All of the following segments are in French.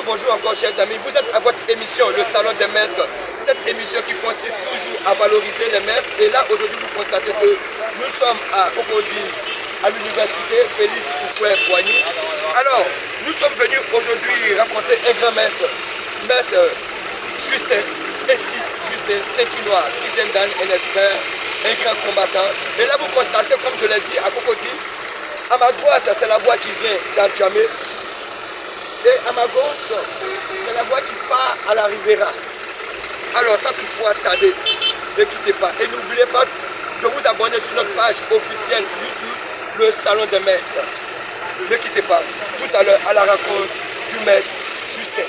bonjour encore chers amis, vous êtes à votre émission Le Salon des Maîtres, cette émission qui consiste toujours à valoriser les maîtres et là aujourd'hui vous constatez que nous sommes à Cocody, à l'université Félix Houphouët-Boigny. Alors nous sommes venus aujourd'hui rencontrer un grand maître, maître Justin Eti, Justin Saint-Tinois, 6e dan, un expert, un grand combattant. Et là vous constatez, comme je l'ai dit, à Cocody, à ma droite c'est la voie qui vient d'Adjamé. Et à ma gauche, c'est la voie qui part à la Rivera. Alors, sans toutefois tarder, ne quittez pas. Et n'oubliez pas de vous abonner sur notre page officielle YouTube, le Salon des Maîtres. Ne quittez pas. Tout à l'heure, à la rencontre du maître Justin.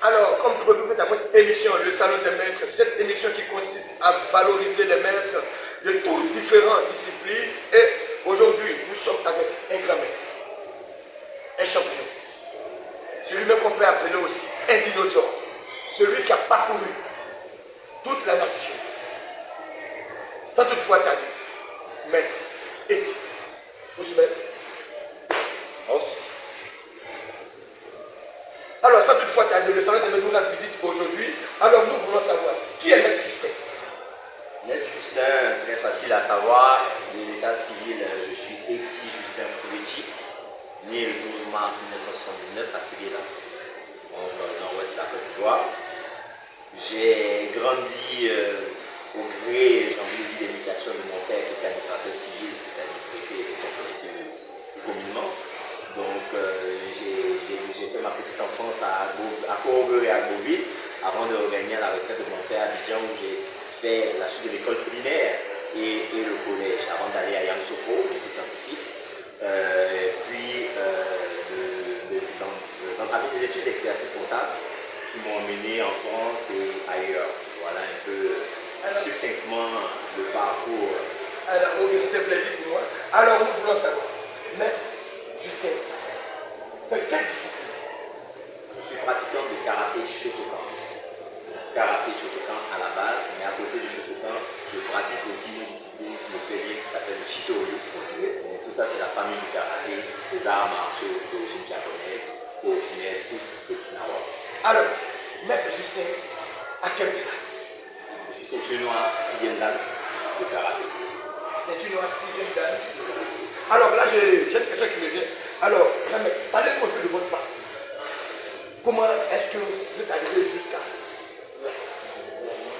Alors, comme prévu dans votre émission, le Salon des Maîtres, cette émission qui consiste à valoriser les maîtres de toutes différentes disciplines. Et aujourd'hui, nous sommes avec un grand maître, un champion. Celui-même qu'on peut appeler aussi un dinosaure. Celui qui a parcouru toute la nation. Sans toutefois tarder, maître Eti. Vous y mettez? Alors, sans toutefois tarder, le salon de nous rend visite aujourd'hui. Alors, nous voulons savoir qui est Maître Justin. Maître Justin, très facile à savoir. De l'état civil, je suis Eti Justin Fouetti, né le 12 mars 1979 à Séguéla, dans le nord-ouest de la Côte d'Ivoire. J'ai grandi au gré, j'ai envie de dire, de l'éducation de mon père qui était administrateur civil, c'est-à-dire préfet, ce qu'on connaît communément. Donc, j'ai fait ma petite enfance à Courbevoie et à Beauville avant de revenir à la retraite de mon père à Abidjan où j'ai fait la suite de l'école primaire et le collège avant d'aller à Yamoussoukro, lycée scientifique. Puis, d'entamer des études d'expertise comptable qui m'ont emmené en France et ailleurs. Voilà un peu succinctement le parcours. Alors, ok, c'était un plaisir pour moi. Alors, nous voulons savoir, Maître Justin, c'est quelle discipline? Je suis pratiquant de karaté Shotokan. Karaté Shotokan à la base, mais à côté du Shotokan, je pratique aussi une discipline qui me plaît bien qui s'appelle le Shitoryu. Donc, tout ça, c'est la famille du karaté, des arts martiaux d'origine japonaise, originaires tous d'Okinawa. Alors, Maître Justin, à quel grade? Je suis ceinture noire 6e dan de karaté. ceinture noire 6e dan. Alors là, j'ai une question qui me vient. Alors, parlez-moi un peu de votre parcours. Comment est-ce que vous êtes arrivé jusqu'à...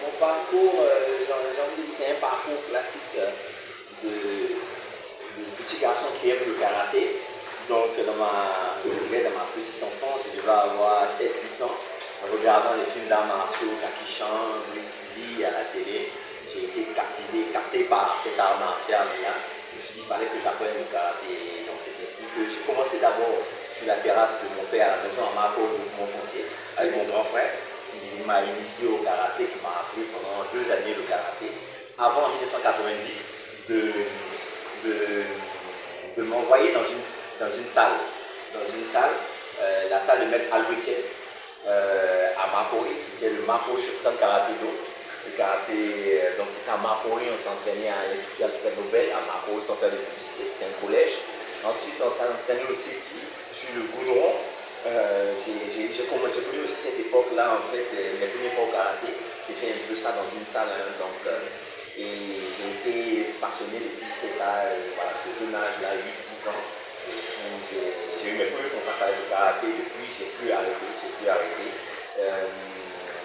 Mon parcours, j'ai envie de dire, c'est un parcours classique de petit garçon qui aime le karaté. Donc, dans ma petite enfance, je devais avoir 7-8 ans, en regardant les films d'arts martiaux, Jackie Chan, Bruce Lee à la télé. J'ai été capté par cet art martial-là. Je me suis dit qu'il fallait que j'apprenne le karaté. Donc, c'est ainsi que j'ai commencé d'abord sur la terrasse de mon père à la maison à Marco, mon foncier, avec mon grand frère, qui m'a initié au karaté, qui m'a appris pendant 2 années le karaté. Avant, en 1990, de m'envoyer dans une salle. La salle de maître Albrecht à Mapori. C'était le Mapori Shotokan Karaté Do. Le karaté, donc c'était à Mapori, on s'entraînait à l'Institut Alfred Nobel, à Mapori sans faire de publicité, c'était un collège. Ensuite, on s'entraînait au CETI, sur le goudron. J'ai connu aussi cette époque-là, en fait, mes premiers pas au karaté, c'était un peu ça dans une salle. Et j'ai été passionné depuis cet âge, voilà, ce jeune âge-là, 8-10 ans. J'ai eu mes premiers contacts avec le karaté, depuis j'ai pu arrêter.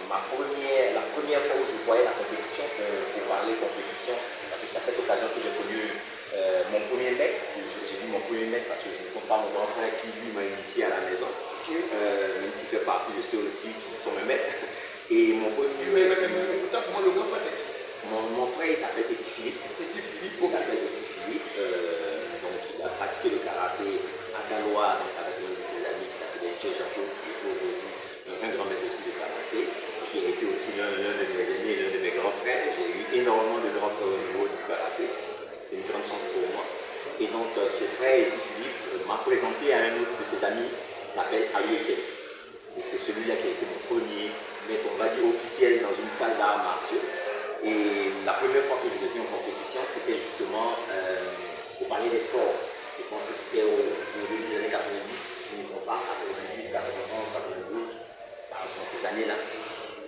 La première fois où je voyais la compétition, pour parler compétition, parce que c'est à cette occasion que j'ai connu mon premier maître. J'ai dit mon premier maître parce que je ne compte pas mon grand frère qui lui m'a initié à la maison, même s'il fait partie de ceux aussi qui sont mes maîtres. Et mon premier maître. Mais pourtant, pour moi, le grand frère, c'est qui? Mon frère, il s'appelle Petit Philippe. Petit Philippe, Il s'appelle Petit Philippe. Donc, il a pratiqué le karaté à Galois, donc avec un de ses amis qui s'appelait Jay Jaco, qui est aujourd'hui un grand maître aussi de karaté, qui a été aussi l'un de mes aînés, l'un de mes grands frères. J'ai eu énormément de grands frères au niveau du karaté. C'est une grande chance pour moi. Et donc, ce frère, Petit Philippe, m'a présenté à un autre de ses amis qui s'appelle Alou Etienne. Et c'est celui-là qui a été mon premier maître, on va dire, officiel dans une salle d'arts martiaux. Et la première fois que je l'ai vu en compétition, c'était justement au Palais des Sports. Je pense que c'était au début des années 90, je ne me trompe pas, 90, 91, 92, dans ces années-là.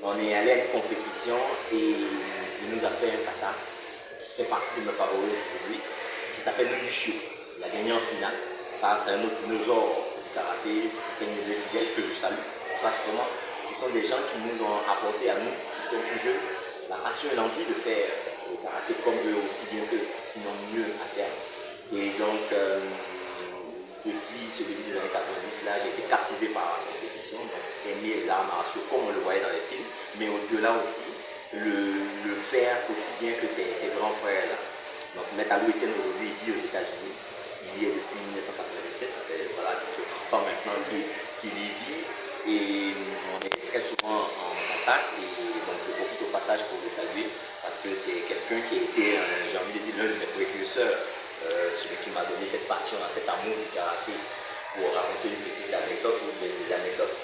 On est allé à une compétition et il nous a fait un kata qui fait partie de mes favoris aujourd'hui, qui s'appelle Nujishu. Il a gagné en finale. Ça, c'est un autre dinosaure du karaté, c'est un des fidèles que je salue. Ça, c'est vraiment, ce sont des gens qui nous ont apporté à nous, qui sont plus jeunes, la passion et l'envie de faire le karaté comme eux, aussi bien que sinon mieux à terme. Et donc, depuis ce début des années 90, là, j'ai été captivé par la compétition, donc aimer les arts martiaux comme on le voyait dans les films, mais au-delà aussi, le faire aussi bien que ses grands frères-là. Donc, Maître Alou Etienne aujourd'hui vit aux États-Unis, il y est depuis 1997, ça fait voilà, 30 ans maintenant qu'il y vit, et on est très souvent en contact, et donc je profite au passage pour le saluer, parce que c'est quelqu'un qui a été, j'ai envie de dire, l'un de mes précurseurs, celui qui m'a donné cette passion, cet amour du karaté, pour raconter une petite anecdote ou des anecdotes.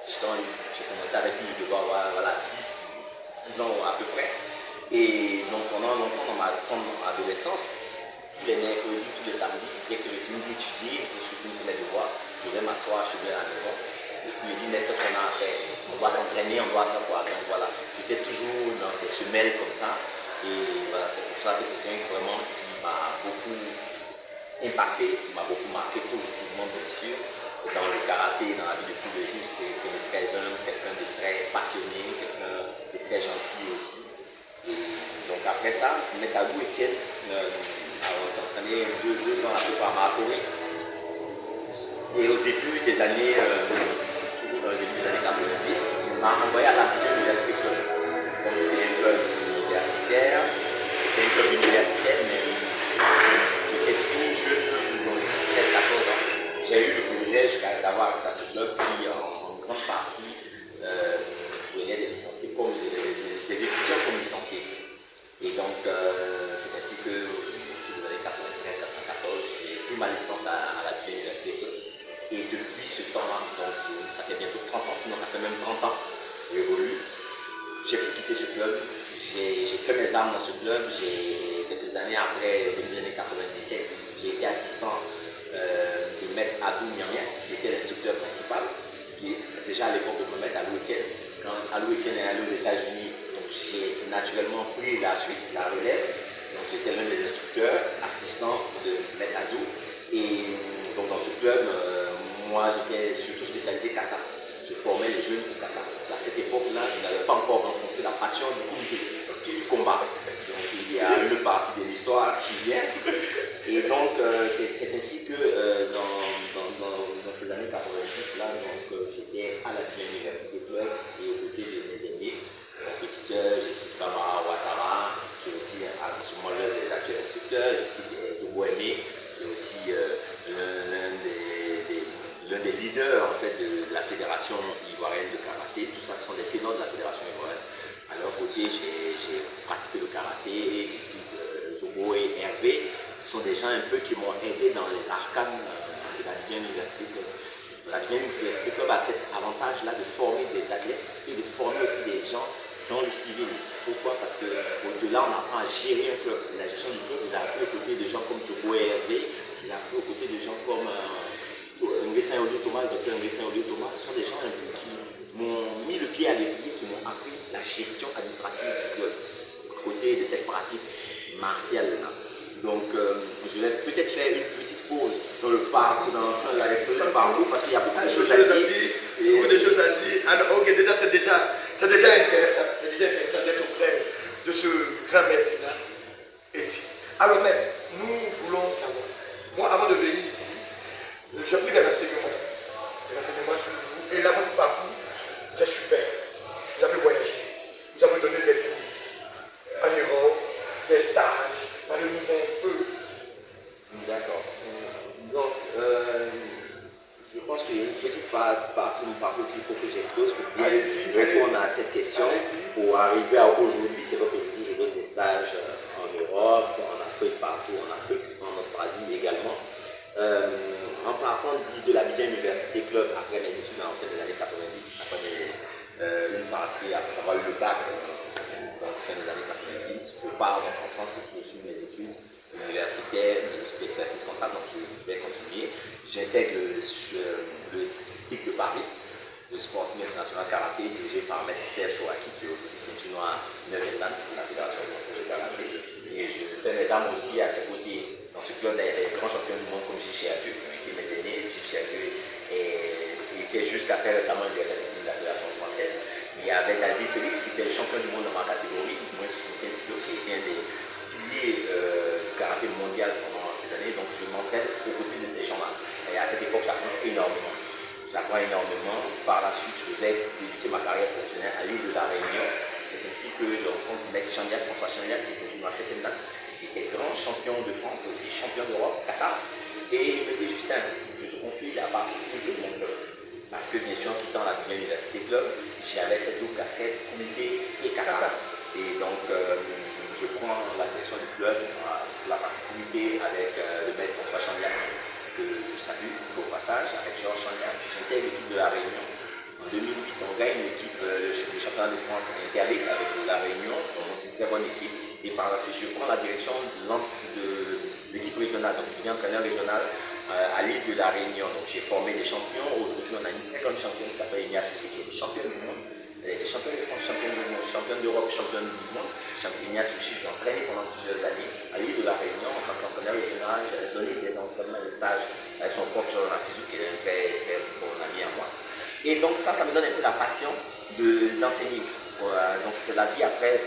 J'ai commencé avec lui, je devais avoir voilà, 10 ans à peu près, et donc pendant longtemps dans ma adolescence, tous les mercredis, tous les samedis, dès que je finis d'étudier, que je finis mes devoirs, je vais m'asseoir chez lui à la maison. Et puis il dit, mais qu'est-ce qu'on a à faire? On doit s'entraîner, on doit faire quoi? Donc voilà, j'étais toujours dans ces semelles comme ça. Et voilà, c'est pour ça que c'est quelqu'un vraiment qui m'a beaucoup impacté, qui m'a beaucoup marqué positivement, bien sûr. Dans le karaté, dans la vie de tous les jours, c'était quelqu'un de très humble, quelqu'un de très passionné, quelqu'un de très gentil aussi. Et donc après ça, Maître Alou Etienne, on s'entraînait 2 ans à peu près à Mapori. Et au début des années, toujours dans le début des années 90, il m'a envoyé à l'Abidjan Université Club. Donc c'est un club universitaire, mais j'étais tout jeune, donc 13-14 ans. J'ai eu le privilège d'avoir accès à ce club qui, en grande partie, prenait des licenciés comme des étudiants comme licenciés. Et donc, c'est ainsi que, dans les années 93-94, j'ai pris ma licence à la université. Et depuis ce temps-là, donc ça fait bientôt 30 ans, sinon ça fait même 30 ans, révolu, j'ai pu quitter ce club. J'ai fait mes armes dans ce club. Quelques années après, début des années 97, j'ai été assistant de Maître Abdou Niamia, qui était l'instructeur principal, qui est déjà à l'époque de mon maître Alou Etienne. Quand Alou Etienne est allé aux États-Unis, j'ai naturellement pris la suite, la relève. Donc j'étais l'un des instructeurs instructeur, assistant de Maître Adou. Et donc dans ce club, moi j'étais surtout spécialisé kata. Je formais les jeunes au kata. Parce qu'à cette époque-là, je n'avais pas encore rencontré la passion du comité, du combat. Donc il y a une partie de l'histoire qui vient. Et donc c'est ainsi que dans ces années 90-là, j'étais à la Université Club et aux côtés de mes aînés. Compétiteurs, j'ai cité Kamara Ouattara, qui est aussi à ce moment-là des actuels instructeurs, j'ai cité Toboemé, qui est aussi l'un des leaders en fait, de la fédération ivoirienne de karaté. Tout ça, ce sont des ténors de la fédération ivoirienne. À leur côté, j'ai pratiqué le karaté, je cite Zobo et Hervé. Ce sont des gens un peu qui m'ont aidé dans les arcanes de l'Abidjan Université Club. L'Abidjan Université Club a cet avantage-là de former des athlètes et de former aussi des gens dans le civil. Pourquoi? Parce qu'au-delà, on apprend à gérer un club. La gestion du club, je l'ai appris aux côtés de gens comme Zobo et Hervé, je l'ai appris aux côtés de gens comme Nguessin Olio Thomas, le docteur Nguessin Olio Thomas. Ce sont des gens un peu qui m'ont mis le pied à l'étrier, qui m'ont appris la gestion administrative du club, aux côtés de cette pratique martiale-là. Donc, je vais peut-être faire une petite pause dans le parcours, dans l'exposé du parcours, parce qu'il y a beaucoup de choses à dire. Beaucoup de choses à dire. Alors, ok, déjà, c'est déjà intéressant. C'est déjà intéressant d'être auprès de ce grand maître-là. Alors, maître, nous voulons savoir. Moi, avant de venir ici, j'ai pris des renseignements sur vous. Et là, votre parcours, c'est super. Vous avez voyagé, vous avez donné des cours en Europe, des stages. Parlez-nous un peu. D'accord. Donc, je pense qu'il y a une petite partie de mon parcours qu'il faut que j'expose pour bien répondre à cette question. Pour arriver à aujourd'hui, c'est vrai qu'aujourd'hui, je donne des stages en Europe, en Afrique, partout en Afrique, en Australie également. En partant de l'Abidjan Université Club, après mes études en fin des années 90, après une partie, après avoir eu le bac en fin des années 90, je pars donc en France pour poursuivre mes études universitaires, mes études d'expertise comptable, donc je vais continuer. J'intègre le cycle de Paris, le Sporting International Karaté, dirigé par Maître Serge Chouaki, qui est aujourd'hui ceinture noire 9e dan de la Fédération française de karaté. Et je fais mes armes aussi à ses côtés. Dans ce club, il y a des grands champions du monde comme Gigi Adieu, qui étaient mes aînés. Gigi Adieu était jusqu'à faire récemment le directeur technique de la Fédération française. Il y avait David Félix, qui était le champion du monde dans ma catégorie, moins 75 kg, qui était un des piliers du karaté mondial pendant ces années. Donc je m'entraîne aux côtés de ces gens-là. Et à cette époque, j'apprends énormément. J'apprends énormément. Par la suite, je vais débuter ma carrière professionnelle à l'île de la Réunion. C'est ainsi que je rencontre Maître Chandiac, François Chandiac, qui est dans la 7e dan, qui était grand champion de France et aussi champion d'Europe, Qatar. Et il me dit, Justin, je te confie la partie de mon club. Parce que bien sûr, en quittant la Université Club, j'avais cette double casquette comité et Qatar. Et donc, je prends la direction du club, la partie comité avec le maître François Chandiac, que je salue au passage, avec Georges Chandiac. J'étais l'équipe de la Réunion. En 2008, on gagne l'équipe du championnat de France interligue avec la Réunion. On monte une très bonne équipe. Et par la suite, je prends la direction de l'équipe régionale. Donc, je deviens entraîneur régional à l'île de la Réunion. Donc, j'ai formé des champions. Aujourd'hui, on a une très grande championne qui s'appelle Ignace Susi, qui était championne du monde. Elle était championne de France, championne du monde, championne d'Europe, championne du monde. Ignace Susi, je l'ai entraîné pendant plusieurs années à l'île de la Réunion en tant qu'entraîneur régional. J'avais donné des entraînements, des stages avec son prof Jean Fizou, qui est un très, très bon ami à moi. Et donc ça me donne un peu la passion d'enseigner. Donc c'est la vie après,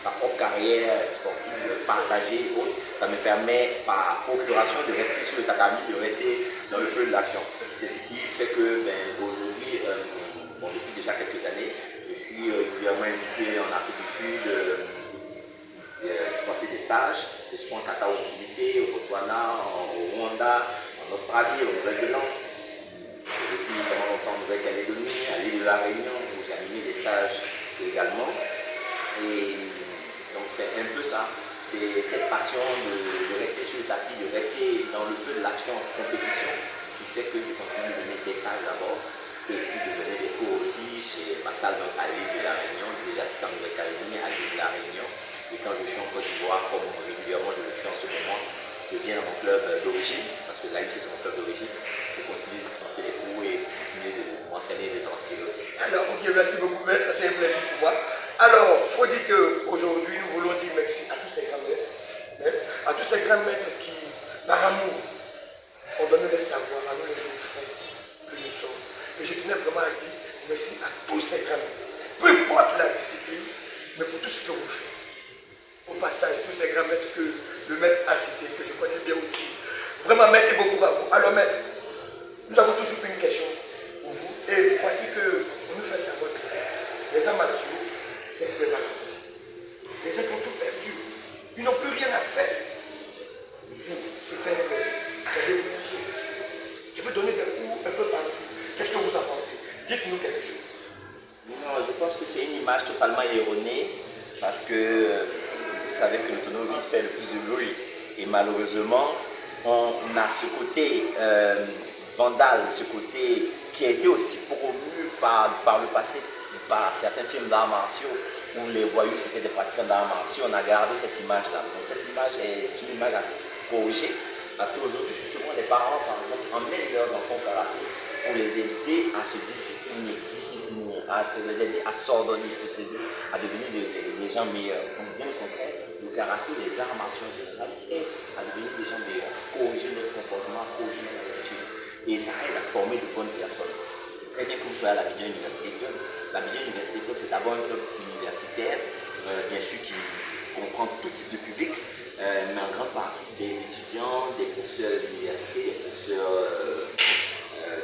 sa propre carrière sportive partagée et autres. Ça me permet par procuration de rester sur le tatami, de rester dans le feu de l'action. C'est ce qui fait que aujourd'hui, depuis déjà quelques années, je suis régulièrement invité en Afrique du Sud, dispenser des stages, que ce soit en kata au comité, au Botswana, au Rwanda, en Australie, au Nouvelle-Zélande. J'ai vécu pendant longtemps en Nouvelle-Calédonie, à l'île de la Réunion, où j'ai animé des stages également. Et donc c'est un peu ça, c'est cette passion de rester sur le tapis, de rester dans le feu de l'action en compétition, qui fait que je continue de donner des stages d'abord, et puis de donner des cours aussi chez ma salle à l'île de la Réunion, déjà c'était en Nouvelle-Calédonie, à l'île de la Réunion. Et quand je suis en Côte d'Ivoire, comme régulièrement je le fais en ce moment, je viens dans mon club d'origine, parce que l'AUC c'est mon club d'origine, pour continuer de dispenser les cours et continuer de m'entraîner et de transpirer aussi. Alors, ok, merci beaucoup, maître, c'est un plaisir pour moi. Alors, il faut dire qu'aujourd'hui, nous voulons dire merci à tous ces grands maîtres, à tous ces ces grands maîtres qui, par amour, ont donné les savoirs à nous les jeunes frères que nous sommes. Et je tenais vraiment à dire merci à tous ces grands maîtres. Peu importe la discipline, mais pour tout ce que vous faites. Au passage, tous ces grands maîtres que le maître a cités, que je connais bien aussi. Vraiment, merci beaucoup à vous. Alors maître, nous avons toujours une question pour vous. Et voici que on nous fait savoir que les arts martiaux, c'est prévalent. Les gens qui ont tout perdu, ils n'ont plus rien à faire. Vous, c'est un maître, vous allez voyager. Je veux donner des cours un peu partout. Qu'est-ce que vous en pensez? Dites-nous quelque chose. Non, je pense que c'est une image totalement erronée parce que vous savez que le tonneau vide fait le plus de bruit. Et malheureusement, on a ce côté vandale, ce côté qui a été aussi promu par le passé par certains films d'arts martiaux où les voyous c'était des pratiquants d'arts martiaux. On a gardé cette image-là. Donc cette image, c'est une image à corriger parce qu'aujourd'hui, justement, les parents, par exemple, emmènent leurs enfants au karaté pour les aider à se discipliner, à les aider à s'ordonner, à devenir des gens meilleurs. Donc, bien au contraire, le karaté, les arts martiaux en général, aident à devenir des gens meilleurs, corriger notre comportement, corriger notre attitude. Et ça aide à former de bonnes personnes. C'est très bien que vous soyez à l'Abidjan Université Club. L'Abidjan Université Club, c'est d'abord un club universitaire, bien sûr, qui comprend tout type de public, mais en grande partie des étudiants, des professeurs d'université, des professeurs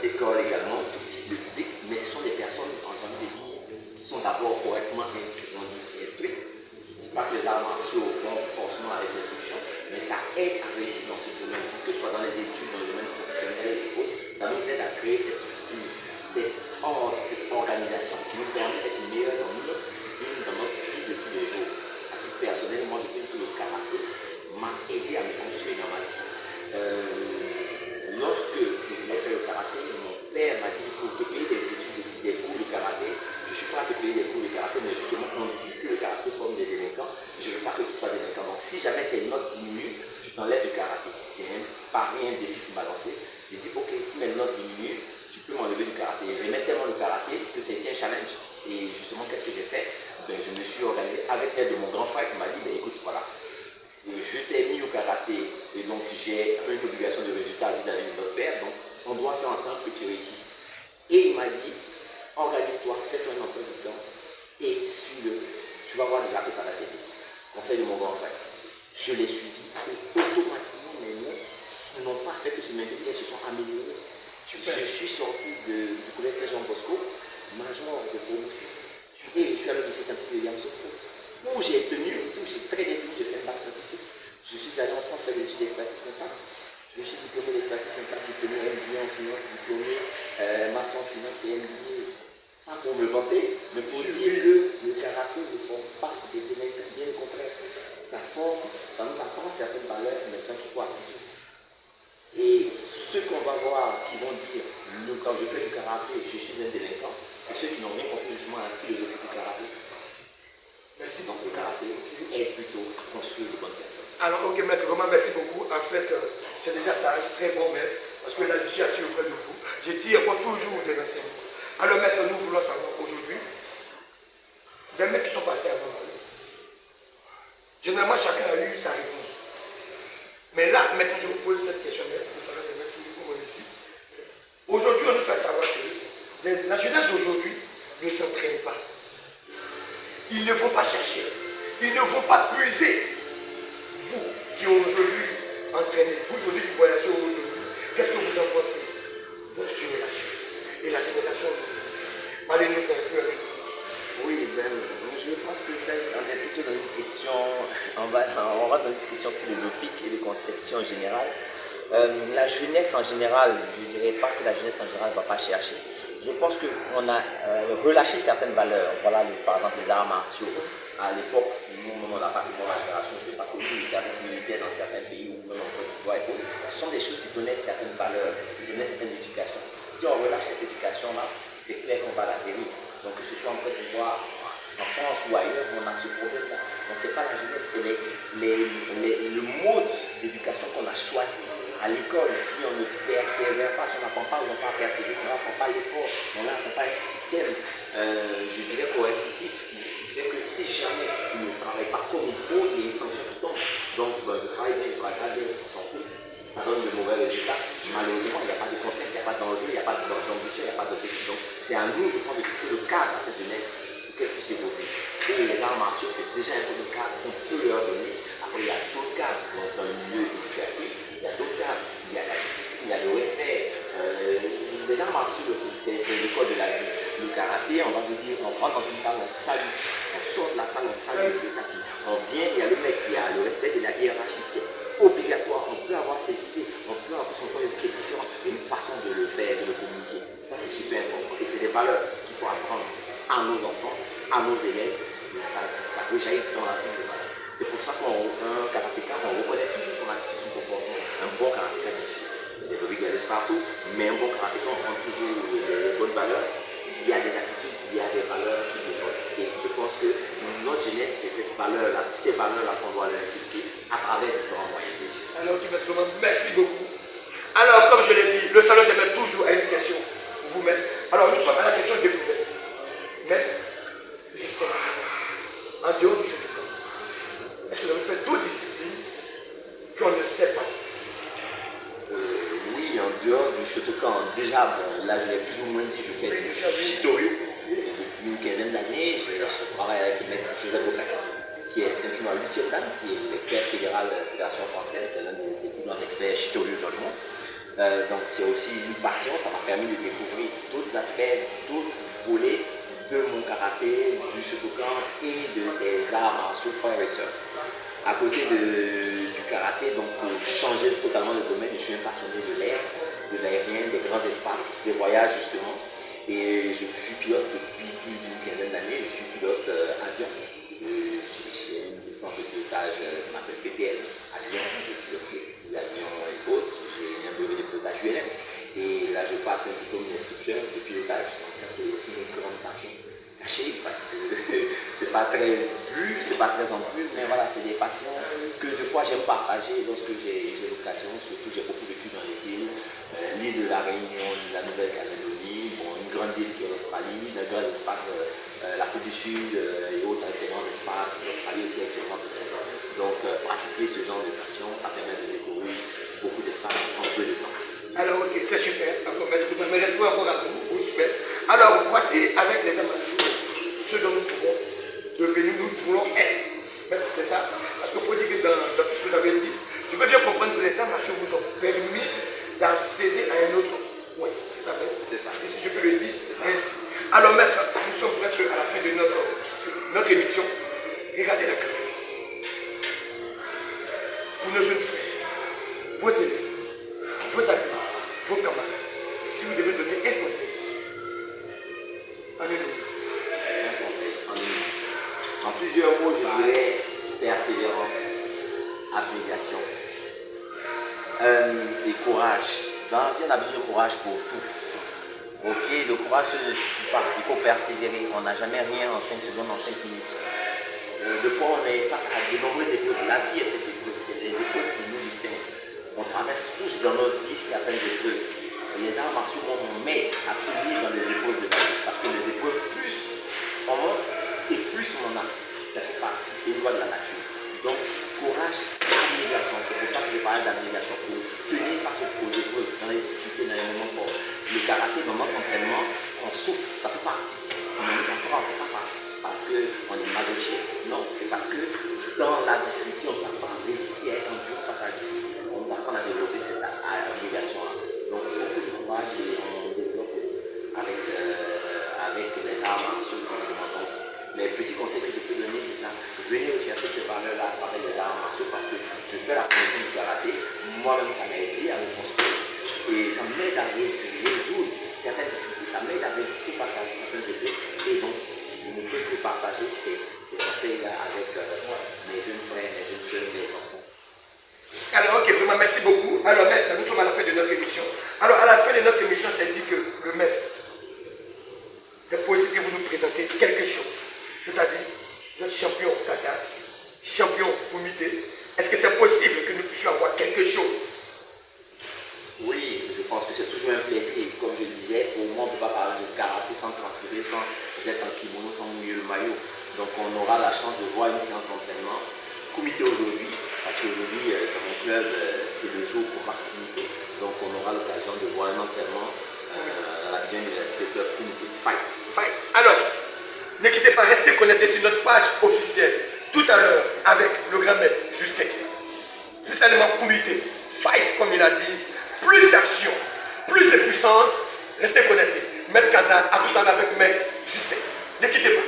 d'école également, tout type de public, mais ce sont des personnes en train de vie qui sont d'abord correctement instruites. Je ne dis pas que les arts martiaux vont forcément avec l'instruction, mais ça aide à réussir dans ce domaine, que ce soit dans les études, dans le domaine professionnel et autres, ça nous aide à créer cette discipline, cette organisation qui nous permet d'être meilleurs dans notre discipline, dans notre vie de tous les jours. À titre personnel, moi je pense que le karaté m'a aidé à me construire dans ma vie. Lorsque je voulais faire le karaté, mon père m'a dit pour te payer des cours de karaté, je ne suis pas à te payer des cours de karaté, mais justement on dit que le karaté forme des délinquants, je ne veux pas que tu sois délinquant. Donc si jamais tes notes diminuent, je t'enlève du karaté. C'est même pas rien un défi qui m'a lancé. J'ai dit ok, si mes notes diminuent, tu peux m'enlever du karaté. Et j'aimais tellement le karaté que c'était un challenge. Et justement, qu'est-ce que j'ai fait? Je me suis organisé avec l'aide de mon grand frère qui m'a dit écoute, voilà, je t'ai mis au karaté et donc j'ai une obligation de résultat vis-à-vis de notre père, donc on doit faire ensemble que tu réussisses. Et il m'a dit, organise-toi, fais-toi un emploi du temps et suis-le. Tu vas voir déjà que ça va t'aider. Conseil de mon grand frère. Je l'ai suivi et automatiquement mes notes n'ont pas fait que se maintenir, elles se sont améliorées. Je suis sorti du collège Saint-Jean-Bosco, major de promotion. Et je suis allé au lycée scientifique de Yamsoufou, où j'ai tenu aussi, où j'ai très bien tenu, j'ai fait un bac scientifique. Je suis allé en France faire des études d'expertise comptable. Je suis diplômé d'expertise comptable, diplômé MBA en finance, diplômé maçon en finance et MBA. Pas pour me vanter, mais pour dire que le karaté ne forme pas des délinquants, bien au contraire. Ça nous apprend certaines valeurs maintenant qu'il faut appliquer. Et ceux qu'on va voir qui vont dire quand je fais du karaté, je suis un délinquant, c'est ceux qui n'ont rien compris justement à la philosophie du karaté. Merci. Donc le karaté est plutôt construire de bonnes personnes. Alors, ok, maître, vraiment merci beaucoup. En fait, c'est déjà sage, très bon maître, parce que là, je suis assis auprès de vous. Je tire comme toujours des enseignements. Alors, maître, nous voulons savoir aujourd'hui des maîtres qui sont passés avant nous. Généralement, chacun a eu sa réponse. Mais là, maintenant, je vous pose cette question, maître, vous savez, les maîtres, toujours comme on le dit. Aujourd'hui, on nous fait savoir que la jeunesse d'aujourd'hui ne s'entraîne pas. Ils ne vont pas chercher. Ils ne vont pas puiser. Vous qui aujourd'hui entraîné, vous aujourd'hui qui voyagez aujourd'hui, qu'est-ce que vous en pensez? Votre génération et la génération d'aujourd'hui. Parlez-nous un peu avec nous. Oui, je pense que ça, on est plutôt dans une question, on va dans une question philosophique et de conception générale. La jeunesse en général, je ne dirais pas que la jeunesse en général ne va pas chercher. Je pense qu'on a relâché certaines valeurs. Voilà, par exemple, les arts martiaux. À l'époque, nous, on n'a pas connu ma génération, je n'ai pas connu le service militaire dans certains pays ou même en Côte d'Ivoire. Ce sont des choses qui donnaient certaines valeurs, qui donnaient certaines éducations. Si on relâche cette éducation-là, c'est clair qu'on va la dérive. Donc que ce soit en Côte d'Ivoire, en France ou ailleurs, on a ce problème-là. Donc ce n'est pas la jeunesse, c'est le mode d'éducation qu'on a choisi. À l'école, si on ne persévère pas, si on n'apprend pas aux enfants à persévérer, on n'apprend pas l'effort, on n'apprend pas un système, je dirais coercitif, qui fait que si jamais il ne travaille pas comme il faut, il y a une sanction qui tombe. Donc je travaille bien, je travaille pas bien, on s'en fout. Ça donne de mauvais résultats. Malheureusement, il n'y a pas de contrainte, il n'y a pas d'enjeu, il n'y a pas d'ambition, il n'y a pas d'objectif. Donc c'est à nous, je pense, de fixer le cadre à cette jeunesse pour qu'elle puisse évoluer. Et les arts martiaux, c'est déjà un peu de cadre qu'on peut leur donner. Après, il y a d'autres cadres dans le milieu éducatif, il y a d'autres cadres, il y a la discipline, il y a le respect. Les arts martiaux, c'est l'école de la vie. Le karaté, on va vous dire, on rentre dans une salle, on salue. On sort de la salle, on salue le tapis. On vient, il y a le mec qui a le respect de la hiérarchie. C'est obligatoire. On peut avoir ses idées, on peut avoir son point de vue qui est différent. Il y a une façon de le faire, de le communiquer. Ça, c'est super important. Et c'est des valeurs qu'il faut apprendre à nos enfants, à nos élèves. Et ça rejaillit dans la vie. C'est pour ça qu'un karatéka, on reconnaît toujours son attitude, son comportement. Un bon karatéka, bien sûr. Il y a des rigoles partout, mais un bon karatéka, on prend toujours les bonnes valeurs. Il y a des attitudes, il y a des valeurs qui développent. Et je pense que notre jeunesse, c'est cette valeur-là, ces valeurs-là qu'on doit leur inculquer à travers différents moyens, bien sûr. Alors, merci beaucoup. Alors, comme je l'ai dit, le salon des maîtres toujours a une question pour vous, maître. Alors, nous sommes à la question de découverte. Maître, justement, en dehors du Shotokan, est-ce que vous avez fait d'autres disciplines qu'on ne sait pas? Oui, en dehors du Shotokan, déjà, bon, là je l'ai plus ou moins dit, je fais du Shitoryu. Depuis une quinzaine d'années, je travaille avec le maître Joseph Bocquet, qui est ceinture noire 8e dan, qui est l'expert fédéral de la Fédération française, c'est l'un des plus grands experts Shitoryu dans le monde. Donc c'est aussi une passion, ça m'a permis de découvrir d'autres aspects, d'autres volets de mon karaté, du Shotokan et de ces arts martiaux frères et sœurs. À côté du karaté, donc pour changer totalement de domaine, je suis un passionné de l'air, de l'aérien, des grands espaces, des voyages justement. Et je suis pilote depuis plus d'une quinzaine d'années, je suis pilote avion. J'ai une licence de pilotage qui m'appelle PTL, avion, je pilote des avions et autres, j'ai un brevet de pilotage ULM. Et là je passe un diplôme d'instructeur de pilotage, donc ça c'est aussi une grande passion cachée parce que c'est pas très vu, c'est pas très en vue, mais voilà, c'est des passions que des fois j'aime partager lorsque j'ai l'occasion, surtout j'ai beaucoup vécu dans les îles, l'île de la Réunion, la Nouvelle-Calédonie, bon, une grande île qui est l'Australie, un grand espace, l'Afrique du Sud et autres excellents espaces, l'Australie aussi excellents espaces. Donc pratiquer ce genre de passion, ça permet de découvrir beaucoup d'espace en peu de temps. Alors, ok, c'est super. Merci encore à vous, super. Alors, voici avec les amateurs ce dont nous pouvons devenir, nous voulons être. C'est ça. Parce qu'il faut dire que dans tout ce que vous avez dit, je peux bien comprendre que les amateurs vous ont permis d'accéder à un autre point. C'est ça, c'est ça. Si je peux le dire ainsi. Alors, maître, nous sommes presque à la fin de notre émission. Regardez la caméra. Pour nos jeunes frères, vos élèves, vos amis, vos camarades, si vous devez donner un conseil, en une minute. Un conseil, en une minute. En plusieurs mots, je dirais persévérance, abnégation et courage. Dans la vie, on a besoin de courage pour tout. Ok, le courage ne suffit pas, il faut persévérer. On n'a jamais rien en 5 secondes, en 5 minutes. Des fois, on est face à de nombreuses épreuves. La vie est faite d'épreuves, c'est les épreuves qui nous distinguent. On traverse tous dans notre vie certaines épreuves. Et les arts martiaux m'aident à tenir dans les épreuves de la vie. Parce que les épreuves, plus on monte et plus on en a. Ça fait partie, c'est une loi de la nature. Donc, courage, abnégation. C'est pour ça que je parle d'abnégation. Pour tenir face aux épreuves, dans les difficultés, dans les moments forts. Le karaté, dans notre entraînement, on souffre, ça fait partie. On nous apprend, c'est pas parce qu'on est masochiste. Non, c'est parce que dans la difficulté, on s'apprend à résister, à être dur face à la difficulté. On apprend à développer cette abnégation-là. Donc, beaucoup de courage et on développe aussi avec les arts martiaux, simplement. Donc, les petits conseils que je peux donner, c'est ça. Venez rechercher ces valeurs-là à travers les arts martiaux parce que je fais la promotion du karaté. Moi-même, ça m'a aidé à me construire. Et ça m'aide à résoudre certaines difficultés. Ça m'aide à résister face à certaines épreuves. Et donc, je ne peux que partager ces conseils-là avec mes jeunes frères, mes jeunes soeurs, mes enfants. Alors, ok, vraiment, merci beaucoup. Alors, maître, nous sommes à la fin de notre émission. Alors, à la fin de notre émission, c'est dit que le maître, c'est possible que vous nous présentez quelque chose. C'est-à-dire, notre champion kata, champion comité. Est-ce que c'est possible que nous puissions avoir quelque chose? Oui, je pense que c'est toujours un plaisir. Comme je disais, pour moi, on ne peut pas parler de karaté sans transpirer, sans être en kimono, sans mouiller le maillot. Donc, on on aura la chance de voir une séance d'entraînement comité aujourd'hui, parce qu'aujourd'hui, dans mon club, c'est le jour pour marquer comité. Donc on aura l'occasion de voir un entraînement à la Université Club Comité. Fight. Fight. Alors, ne quittez pas, restez connectés sur notre page officielle. Tout à l'heure, avec le grand maître Justin. Spécialement comité. Fight, comme il a dit. Plus d'action, plus de puissance. Restez connectés. Maître Kazan, à tout à l'heure avec Maître Justin. Ne quittez pas.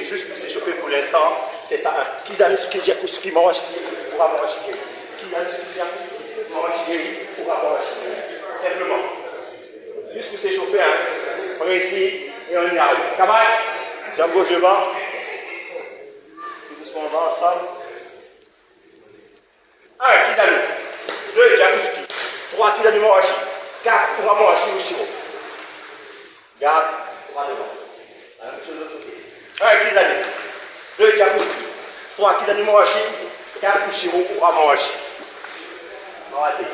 Juste pour s'échauffer pour l'instant, c'est ça. Kizami Sukijakusuki Mawashiki pour Amawashiki. Kizami Sukijakusuki Mawashiki pour Amawashiki. Simplement. Juste pour s'échauffer, hein. On est ici et on y arrive. Kamal, jambe gauche devant. Tout doucement, on va ensemble. 1, Kizami. 2, Jakusuki. 3, Kizami Mawashi. 4, pour Amawashi ou Shiro. Garde, droit devant. La même chose de l'autre côté. 1, Kizami. 2, Jakusuki. 3, Kizami Mawashi. 4, Ushiro ou Amawashi. Arrêtez.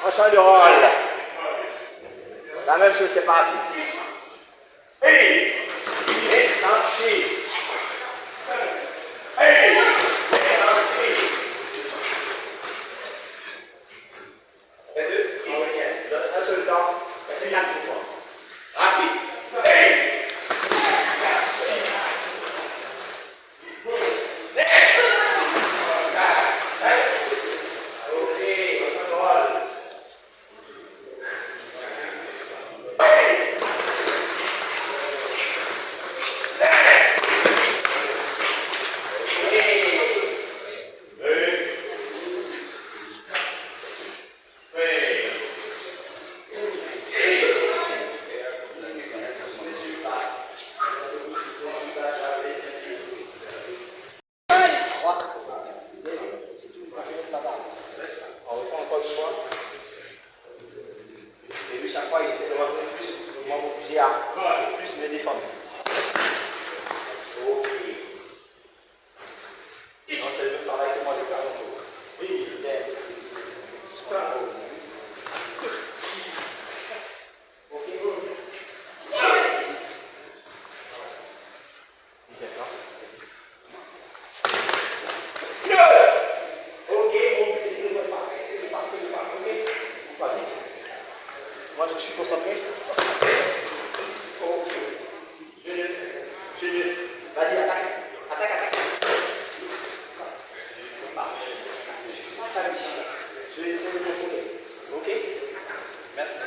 Enchaîne de rôle. La même chose, c'est parti. Hey! Et enchaîne. Hey! Et enchaîne. Et deux. Un seul temps. Et une fois. Rapide. Hey! Moi, je suis concentré. Ok. Je. Vas-y, attaque. Attaque, attaque. Je vais essayer de contrôler. Ok? Merci.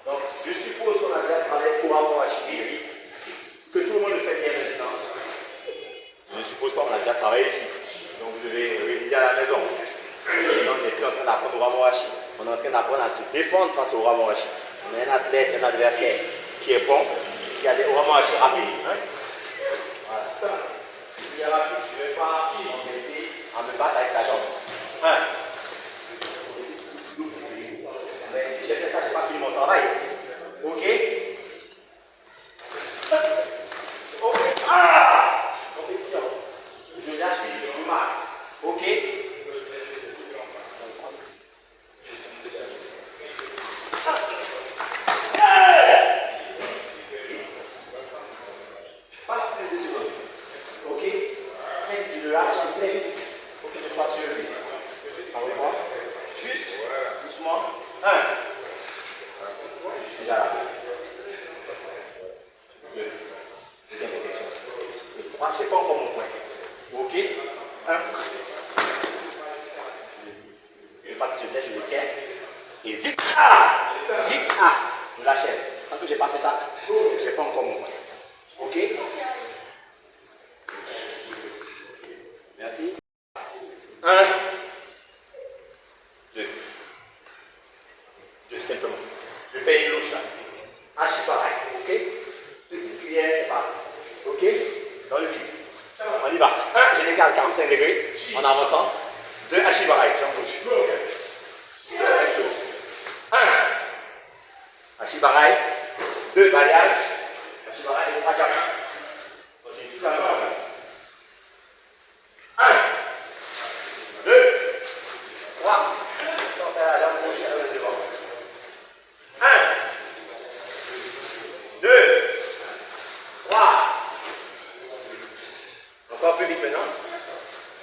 Donc, je suppose qu'on a déjà travaillé couramment à Chibiri, que tout le monde le fait bien maintenant. Je suppose qu'on a déjà travaillé ici. Donc, vous devez réviser à la maison. Maintenant, on n'est plus en train d'apprendre au Ramorachi. On est en train d'apprendre à se défendre face au Ramorachi. On a un athlète, un adversaire qui est bon, qui a des Ramorachi rapides. Hein? Voilà. Il est rapide, je ne vais pas m'embêter à me battre avec sa jambe. Hein? Mais si j'ai fait ça, je n'ai pas fini mon travail. Ok? Ok. Ah! Compétition. Je lâche, je marque. Ok? Pas la fin de secondes. Ok? Je le lâche très vite. Il faut que je sois sur lui. Ça reprend. Juste, doucement. 1. Je suis déjà là. 2. Deuxième protection. Et 3, je n'ai pas encore mon point. Ok? 1. Une fois que je le je le tiens. Et vite. Ah! Vite. Ah! Je l'achève. Tant que je n'ai pas fait ça, je n'ai pas encore mon point. Ok? Merci. 1. 2. 2 simplement. Je fais une louche là. Hache pareil. Ok? Petite cuillère, c'est parti. Ok? Dans le vide. On y va. 1, je décale 45 degrés en avançant. 2, hache pareil. J'embauche. Même chose. 1. Hache pareil. 2, balayage. Hache pareil. Et 3 jambes. Continue tout la même. 1. 2. 3. On fait la jambe gauche à l'autre devant. 1. 2. 3. Encore plus vite maintenant.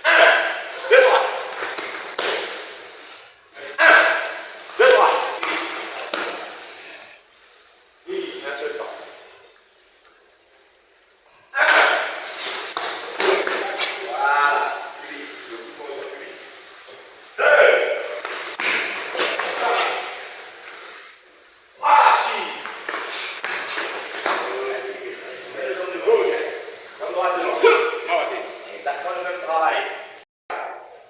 1. 2, 3. 1. 2, 3. Oui, un seul temps. 1. Voilà. Plus vite. Le coup de plus vite. 2. 3. Exactement le même travail.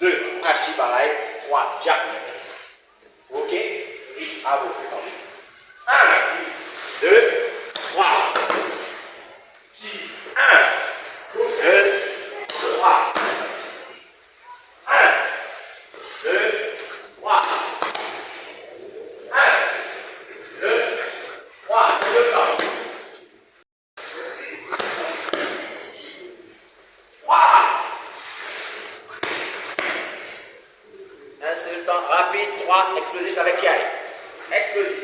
2, hachi pareil. 3, jack. Ok? À vous. 1, 2, 3. 1, 2, 3. 1, 2, 3. 1, 2, 3. Deux temps. 3. Un seul temps rapide, 3, explosif avec Kiai. Explosif.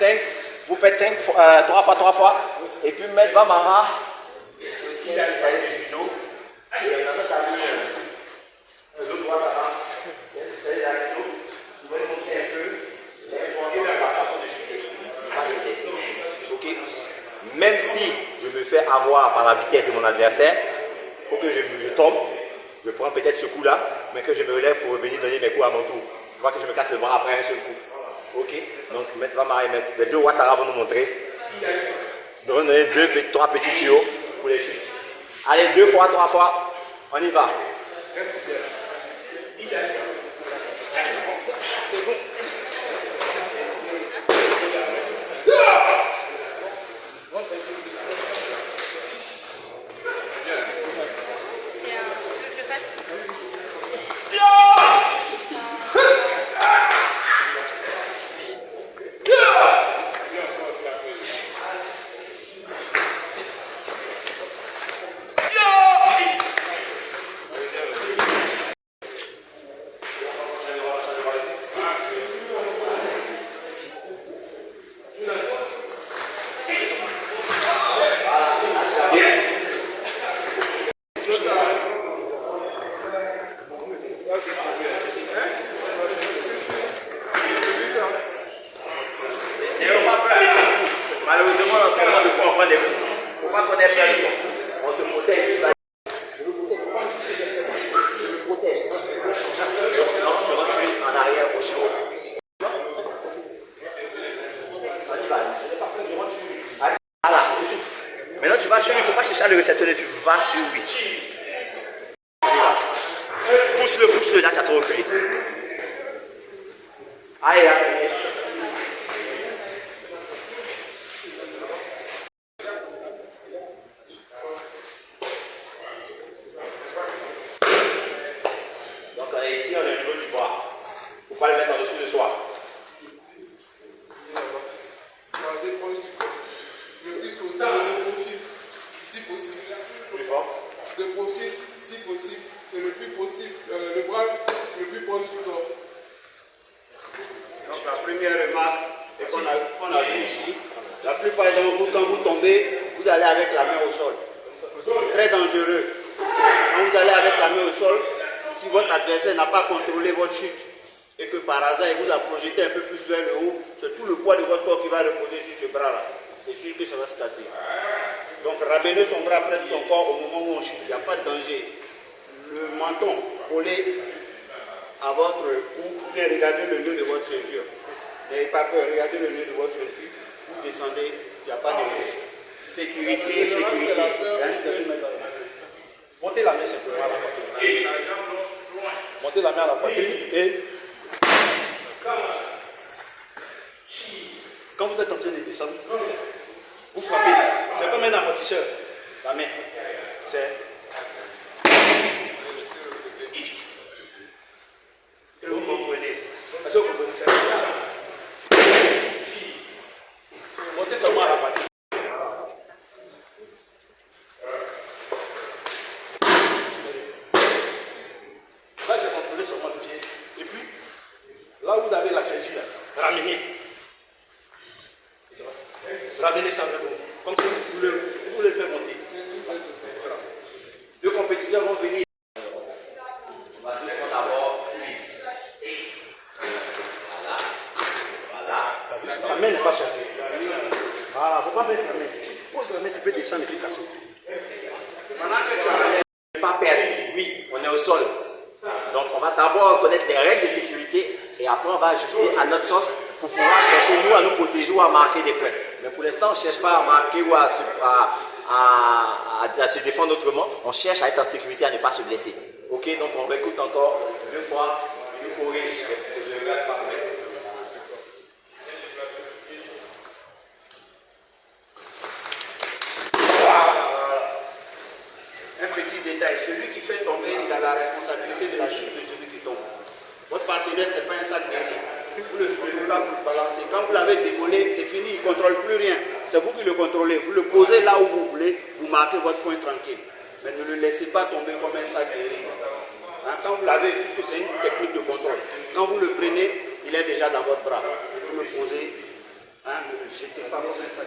5, vous faites 5, 3 fois, 3 fois. Et puis Maître Vamara, aussi un spécialiste du judo. Et en fait, le droit là-bas, c'est un spécialiste du judo. Vous pouvez montrer un peu la façon de chuter. Pas se blesser. Ok? Même si je me fais avoir par la vitesse de mon adversaire, il faut que je tombe. Je prends peut-être ce coup-là, mais que je me relève pour venir donner mes coups à mon tour. Je vois que je me casse le bras après un seul coup. Ok? Donc, Maître Vamara et les deux Ouattara vont nous montrer. Nous allons donner 3 petits tuyaux pour les chutes. Allez, 2 fois, 3 fois. On y va. Malheureusement, l'entraînement de fois, on prend des coups. Il ne faut pas qu'on ait peur. On se protège juste là. Je me protège. Non, je rentre en arrière au chaud. Voilà, c'est tout. Maintenant, tu vas sur lui. Il ne faut pas chercher à le réceptionner. Tu vas sur lui. Pousse-le. Là, tu as trop reculé. Allez, là. Ici, on est au niveau du bras. Il ne faut pas le mettre en dessous de soi. Le plus possible, de profil, si possible. Plus fort. De profil, si possible. Et le plus possible, le bras le plus proche du corps. Donc la première remarque qu'on a vue ici, la plupart d'entre vous, quand vous tombez, vous allez avec la main au sol. C'est très dangereux. Quand vous allez avec la main au sol, si votre adversaire n'a pas contrôlé votre chute et que par hasard il vous a projeté un peu plus vers le haut, c'est tout le poids de votre corps qui va reposer sur ce bras-là. C'est sûr que ça va se casser. Donc ramenez son bras près de son corps au moment où on chute. Il n'y a pas de danger. Le menton collé à votre cou, bien regardez le nœud de votre ceinture. N'ayez pas peur, regardez le nœud de votre ceinture. Vous descendez, il n'y a pas de risque. Sécurité. Montez la main simplement à la poitrine. Montez la main à la poitrine et quand vous êtes en train de descendre, vous frappez. C'est comme un amortisseur. La main. C'est. Et vous comprenez. Est-ce que vous comprenez ça? Montez seulement à la poitrine. Là, j'ai contrôlé seulement le pied. Et puis, là où vous avez la saisie, ramenez. Ramenez ça avec vous. Comme si vous le faites monter. Les compétiteurs vont venir. On va doucement d'abord. Voilà. La main n'est pas sortie. Voilà, il ne faut pas mettre la main. Pose la main, tu peux descendre et puis casser. Pendant que tu ne pas perdre, oui, on est au sol. Donc on va d'abord connaître les règles de sécurité et après on va ajuster à notre sauce pour pouvoir chercher nous à nous protéger ou à marquer des points. Mais pour l'instant on ne cherche pas à marquer ou à se défendre autrement. On cherche à être en sécurité, à ne pas se blesser. Ok, donc on réécoute encore 2 fois, je corrige, je regarde par main. Un petit détail, celui qui fait tomber, il a la responsabilité de la chute de celui qui tombe. Votre partenaire, ce n'est pas un sac gagné. Vous ne le soulevez pas, vous le balancez. Quand vous l'avez décollé, c'est fini, il ne contrôle plus rien. C'est vous qui le contrôlez. Vous le posez là où vous voulez, vous marquez votre point tranquille. Mais ne le laissez pas tomber comme un sac de riz. Hein, quand vous l'avez, puisque c'est une technique de contrôle, quand vous le prenez, il est déjà dans votre bras. Vous le posez J'étais pas comme ça.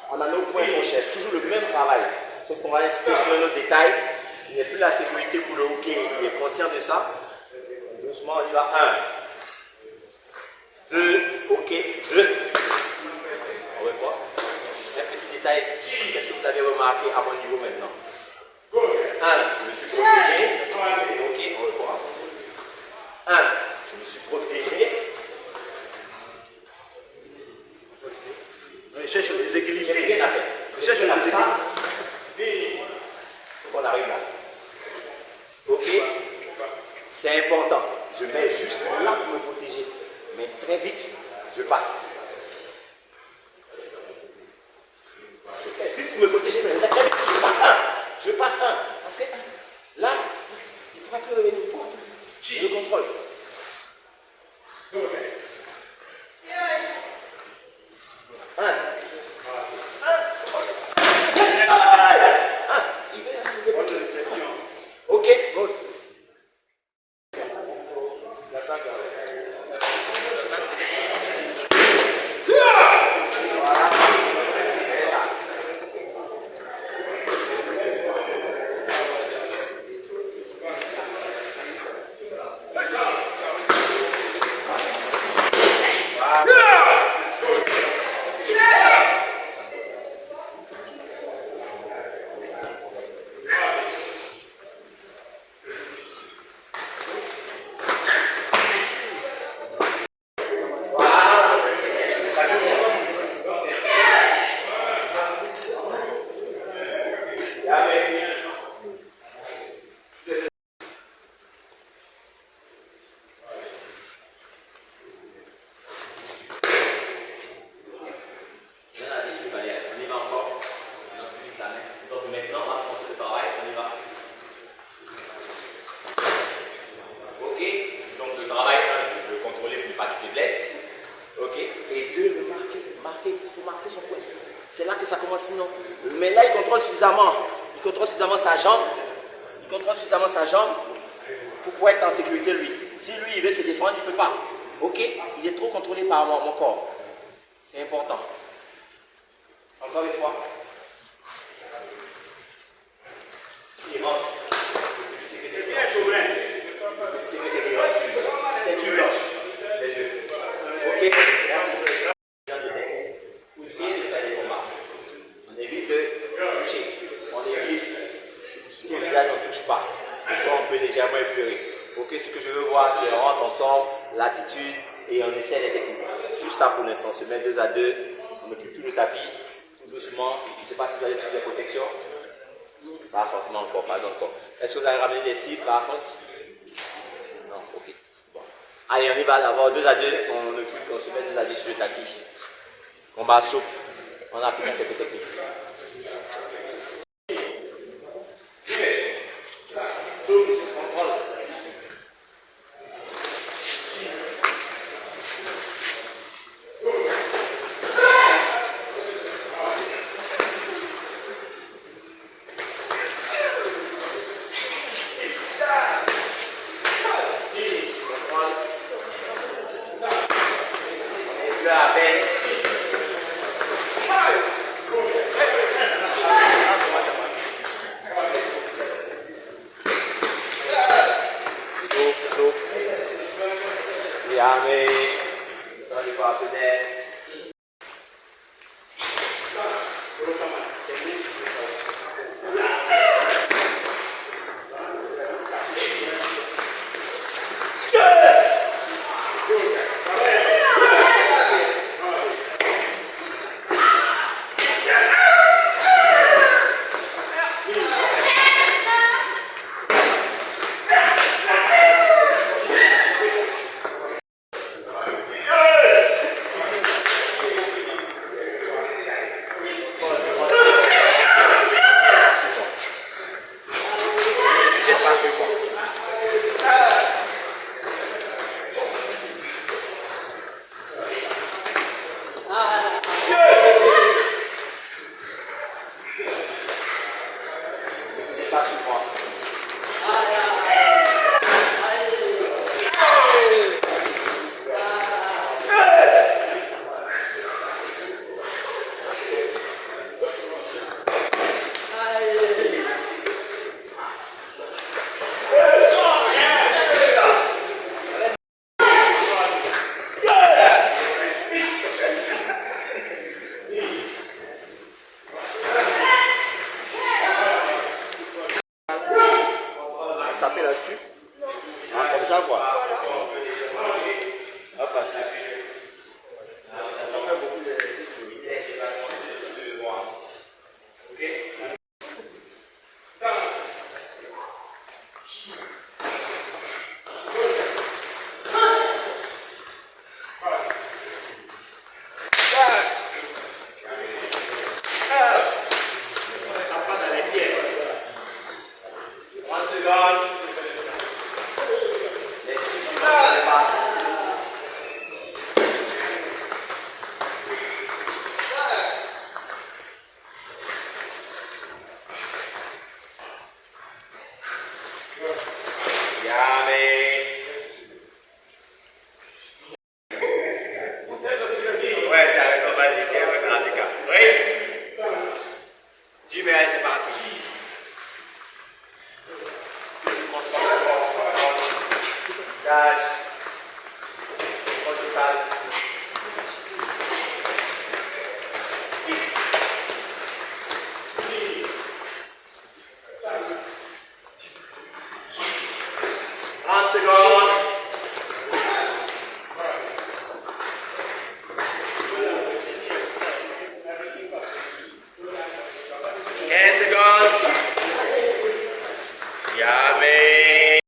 On a nos points qu'on cherche, toujours le même travail, sauf qu'on va insister sur un autre détail. Il n'y a plus la sécurité pour le hockey, il est conscient de ça. Doucement, on y va. 1, 2, ok, 2. On voit quoi? Un petit détail, qu'est-ce que vous avez remarqué à mon niveau maintenant? 1, je me suis protégé. Ok, on revoit. 1, je me suis protégé. Je cherche le déséquilibre. Je cherche le déséquilibre. On arrive là. Ok. C'est important. Je mets juste là pour me protéger. Mais très vite, je passe. Je fais vite pour me protéger, mais très vite, je passe un. Je passe un. Parce que là, il faudra que le contrôle. C'est là que ça commence sinon. Mais là, il contrôle suffisamment. Il contrôle suffisamment sa jambe. Il contrôle suffisamment sa jambe pour pouvoir être en sécurité lui. Si lui, il veut se défendre, il ne peut pas. Ok? Il est trop contrôlé par mon corps. C'est important. Encore une fois. Il rentre. C'est bien chauvin. C'est que c'est blanche. C'est du blanche. Les deux. Ok? Merci. On évite de toucher. On évite que le visage ne touche pas. On peut légèrement effleurer. Ok, ce que je veux voir, c'est on rentre, on sort, l'attitude et on essaie les techniques. Juste ça pour l'instant. On se met 2 à 2. On occupe tout le tapis, tout doucement. Je ne sais pas si vous avez toutes les protections. Pas forcément encore, pas encore. Est-ce que vous avez ramené des cibles par contre? Non, ok. Bon. Allez, on y va d'abord 2 à 2. On se met 2 à 2 sur le tapis. Combat souple. On applique quelques techniques. un peu d'air. Taper là-dessus. Ah, comme ça, quoi. Hop, là, ça fait beaucoup de... C'est parti. Dage. Total. Secondes. 15 secondes. Yummy.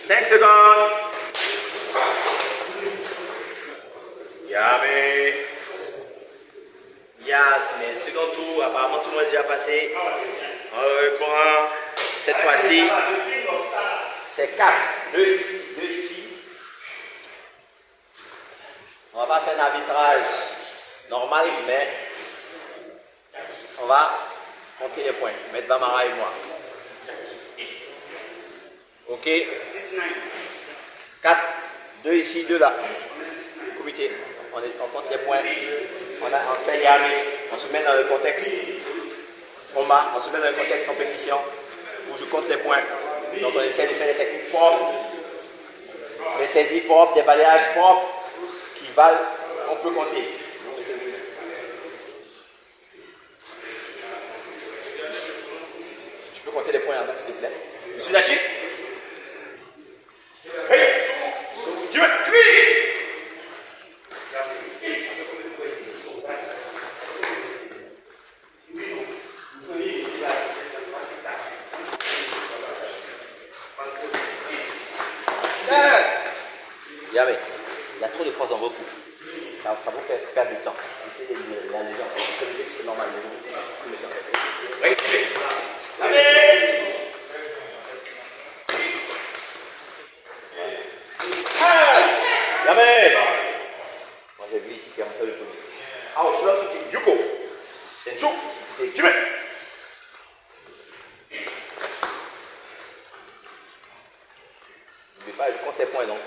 Cinq secondes. Yummy. Yes, mais second tour, apparemment tout le monde est déjà passé. On reprend. Cette fois-ci, c'est 4. 2 ici. On va pas faire un arbitrage normal, mais on va compter les points. Mettre Bamara et moi. Ok. 4, 2 ici, 2 là. Comité. On compte les points. On fait Yami. On se met dans le contexte. On se met dans le contexte compétition où je compte les points. Donc on essaie de faire des techniques propres, des saisies propres, des balayages propres qui valent, on peut compter. Tu peux compter les points en bas s'il te plaît. Monsieur Lachit. Il y a trop de force dans vos coups. Ça vous fait perdre du temps. C'est normal. Moi j'ai vu ici qu'il y a un peu de premier. Ah, je suis là, c'est Yuko. C'est Chou. C'est Jimé. N'oubliez pas, je compte les points donc.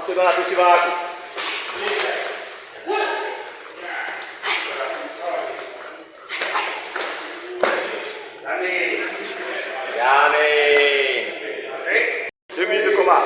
Seconde à Toshibaki. Yami. 2 minutes de combat.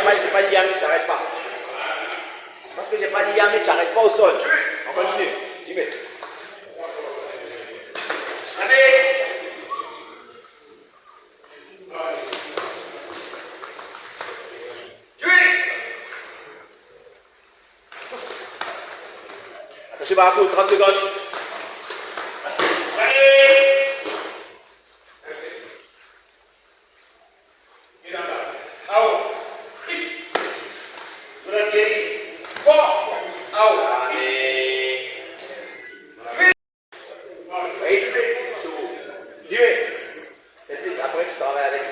Parce que j'ai pas dit Yami, tu n'arrêtes pas. Parce que j'ai pas dit Yami, tu n'arrêtes pas au sol. On continue. Jimmy. Attachez Barakou, 30 secondes. Après, tu travailles avec lui.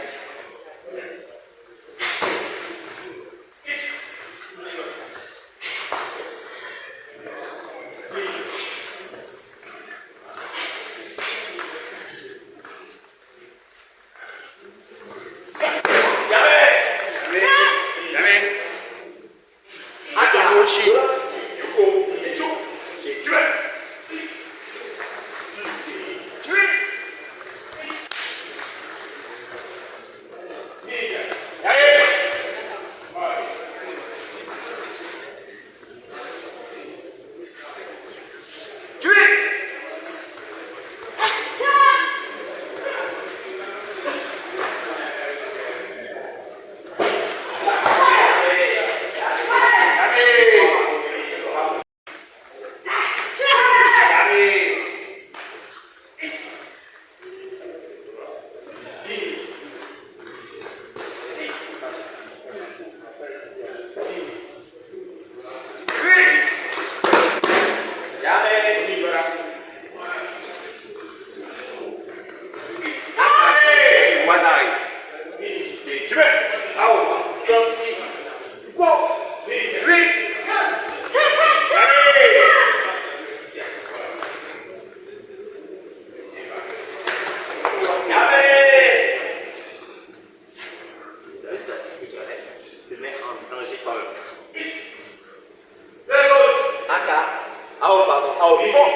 au pont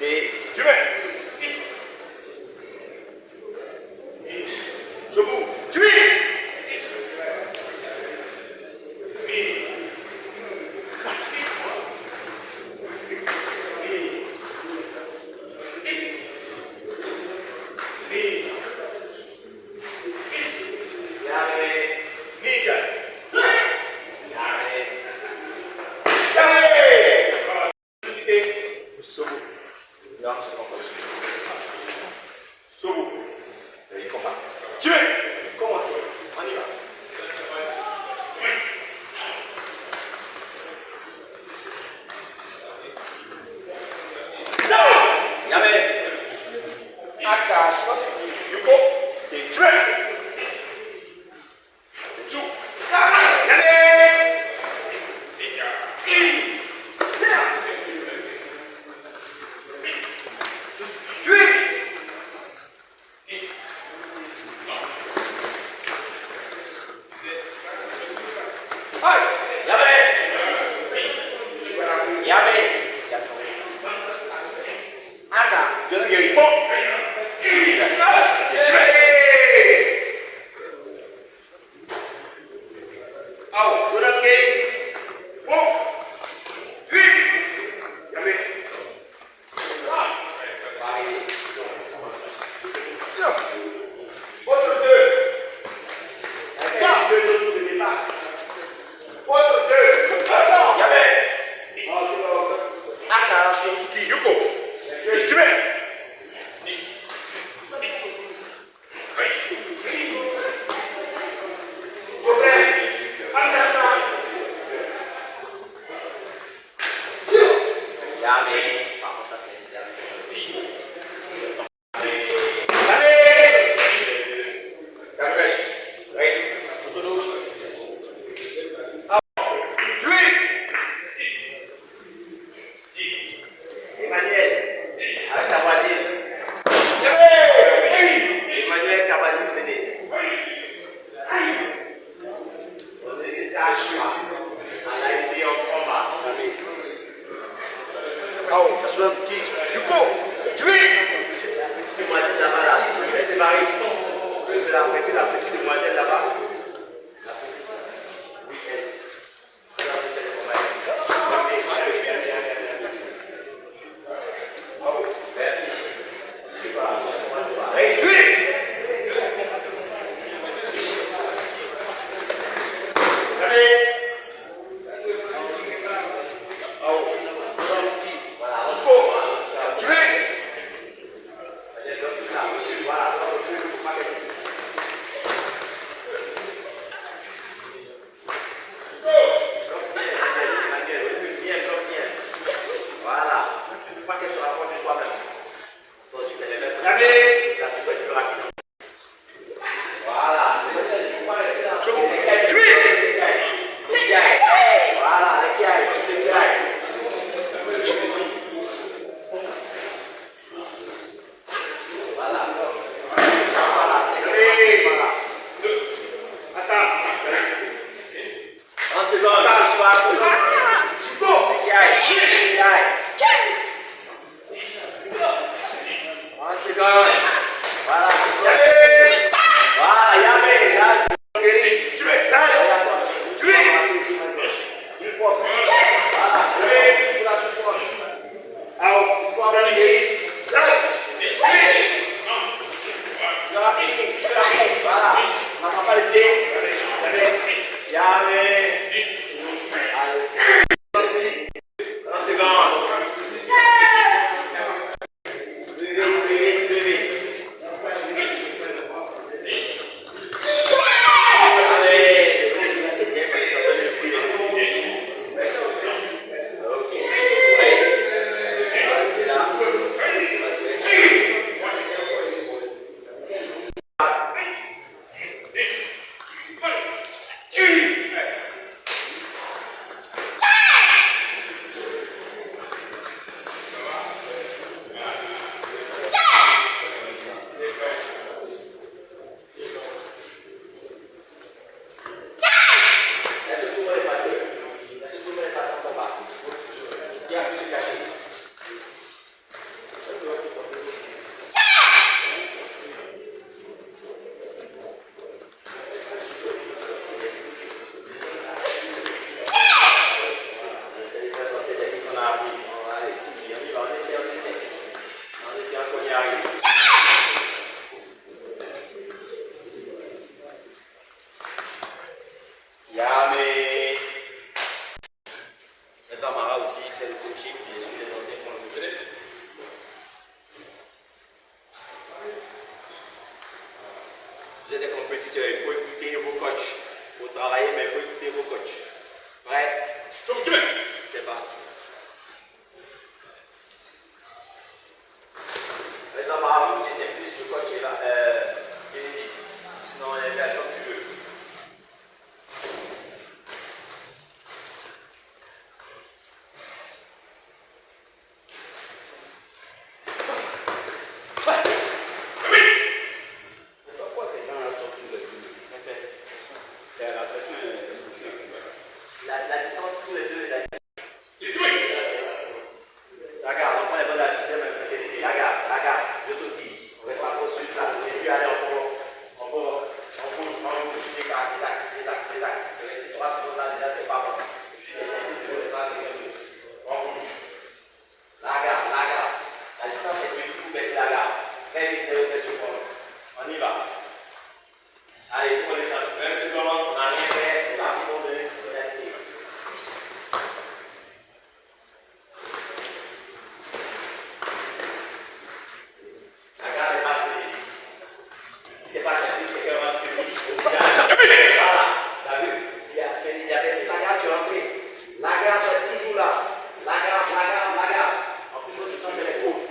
des Dumains. Je vous tue. il faut écouter vos coachs. Il faut travailler, mais il faut écouter vos coachs. Prêt? C'est parti. Maintenant, par exemple, c'est plus le coach est là. Kennedy. Sinon, il est comme tu veux. La distance pour les deux, la garde, on prend les bonnes habitudes, la garde, je sautille, on reste pas trop sur place, et puis aller encore, on bouge, les axes, rester 3 secondes là, déjà c'est pas bon, puis on bouge, la garde, la distance est petite pour baisser la garde, très vite, on y va, allez, pour les gens, 20 secondes, on a rien fait, on a fait de l'expérience. C'est pas simple, c'est que vraiment public. Voilà, t'as vu? Il a baissé sa garde, tu es rentré. La garde est toujours là. La garde. En plus, votre distance, elle est courte.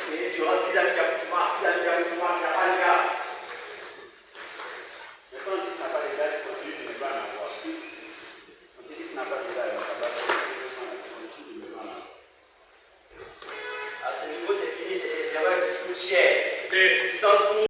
Et tu rentres, tu marques, il n'y a pas de garde. Mais quand tu n'as pas de garde, tu ne vas pas en avoir. Quand tu n'as pas de garde, à ce niveau, c'est fini, c'est des erreurs qui coûtent cher. Distance courte.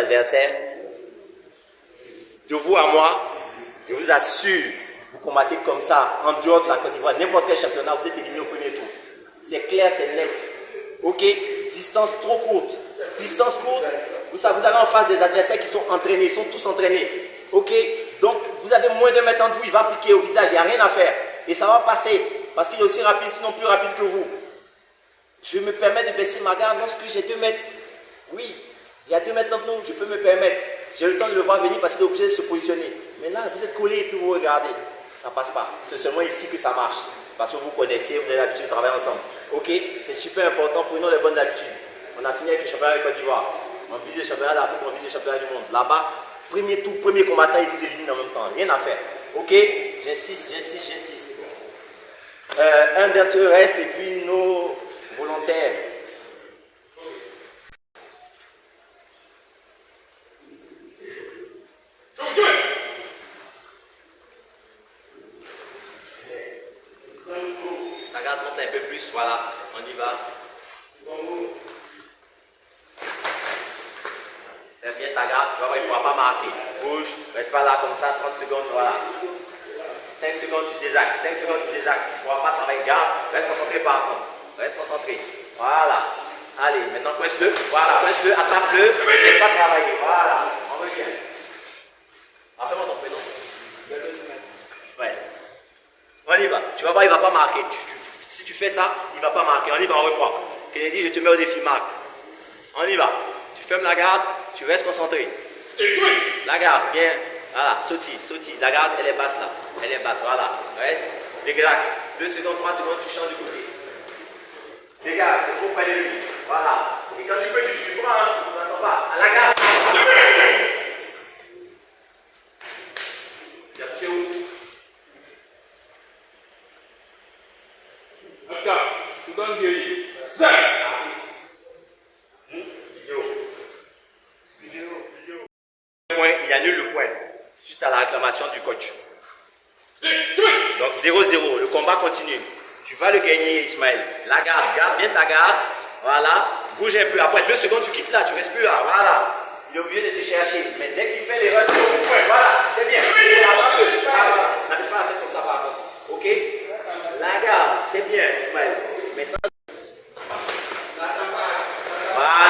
Adversaire, de vous à moi, je vous assure, vous combattez comme ça, en dehors de la Côte d'Ivoire, n'importe quel championnat, vous êtes éliminé au premier tour. C'est clair, c'est net. Ok, distance trop courte. Distance courte, vous avez en face des adversaires qui sont entraînés, ils sont tous entraînés. Ok, donc vous avez moins de mètres entre vous, il va piquer au visage, il n'y a rien à faire. Et ça va passer, parce qu'il est aussi rapide, sinon plus rapide que vous. Je me permets de baisser ma garde lorsque j'ai 2 mètres. Oui. Il y a 2 mètres entre nous, je peux me permettre. J'ai le temps de le voir venir parce qu'il est obligé de se positionner. Mais là, vous êtes collés et puis vous regardez. Ça ne passe pas. C'est seulement ici que ça marche. Parce que vous connaissez, vous avez l'habitude de travailler ensemble. Ok, c'est super important. Prenons les bonnes habitudes. On a fini avec le championnat de Côte d'Ivoire. On vise le championnat d'Afrique, on vise le championnat du monde. Là-bas, premier combattant, il vous élimine en même temps. Rien à faire. Ok, j'insiste. Un d'entre eux reste et puis nos volontaires. La garde monte un peu plus, voilà, on y va. Fais bien ta garde, tu vas voir, il ne pourra pas marquer. Bouge, reste pas là comme ça, 30 secondes, voilà. 5 secondes, tu désaxes, il ne pourra pas travailler. Garde, reste concentré par contre. Reste concentré. Voilà. Allez, maintenant coince-le. Voilà, coince-le, attrape-le. Laisse pas travailler. Voilà, on revient. Rappelle-moi ton prénom. Ouais. On y va. Tu vas voir, il ne va pas marquer. Si tu fais ça, il ne va pas marquer. On y va, on reprend. Kennedy, je te mets au défi, marque. On y va. Tu fermes la garde, tu restes concentré. La garde, bien. Voilà, sautille. La garde, elle est basse là. Elle est basse, voilà. Reste. Dégaxe. 2 secondes, 3 secondes, tu changes de côté. Dégage, c'est trop près de lui. Voilà. Et quand tu peux, tu surprends, hein. On n'attend pas. À la garde. Tu as touché où? Soudan l'acclamation du coach. Donc 0-0, le combat continue. Tu vas le gagner, Ismaël. La garde, garde bien ta garde. Voilà, bouge un peu. Après 2 secondes, tu quittes là, tu respires là. Voilà. Il est obligé de te chercher. Mais dès qu'il fait l'erreur, tu vas au point. Voilà, c'est bien. N'abaisse pas la tête comme ça par contre. Ok? La garde, c'est bien, Ismaël. Maintenant. Voilà.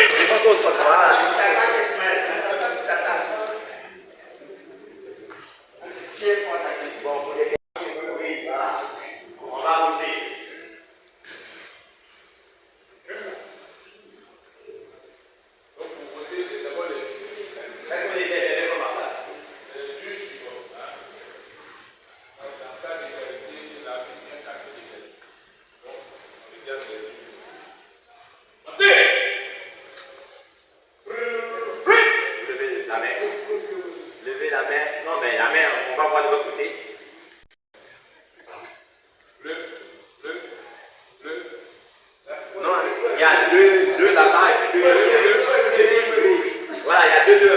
Défends-toi au sol. Voilà. Bon, pour les voilà. On va monter. Levez la main. Non, mais la main, on va voir de l'autre côté. Non, il y a deux là-bas et puis 2 ici. Voilà, il y a 2.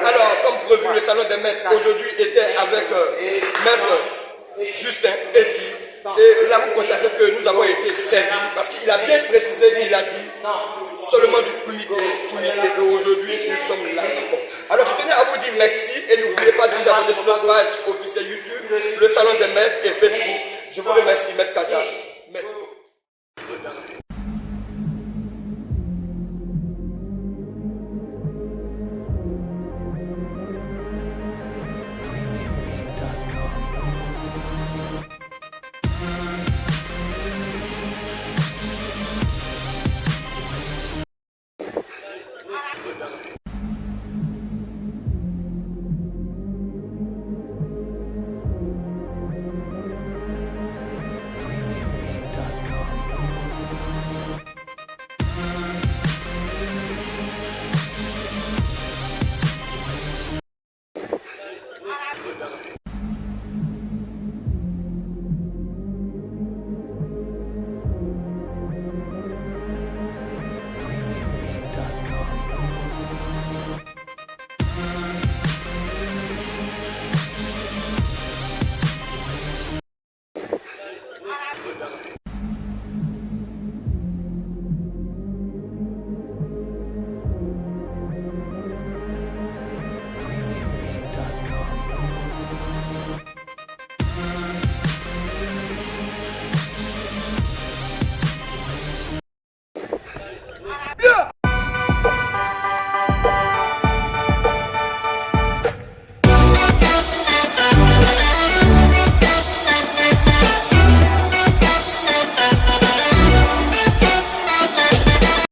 Alors, comme prévu, le salon des maîtres aujourd'hui était avec maître Justin Eti. Et là, vous constatez que nous avons été servis parce qu'il a bien précisé, il a dit seulement du comité. Et aujourd'hui, nous sommes là encore. Alors, je tenais à vous dire merci et n'oubliez pas de vous abonner sur notre page officielle YouTube, le salon des maîtres et Facebook. Je vous remercie, Maître Kaza.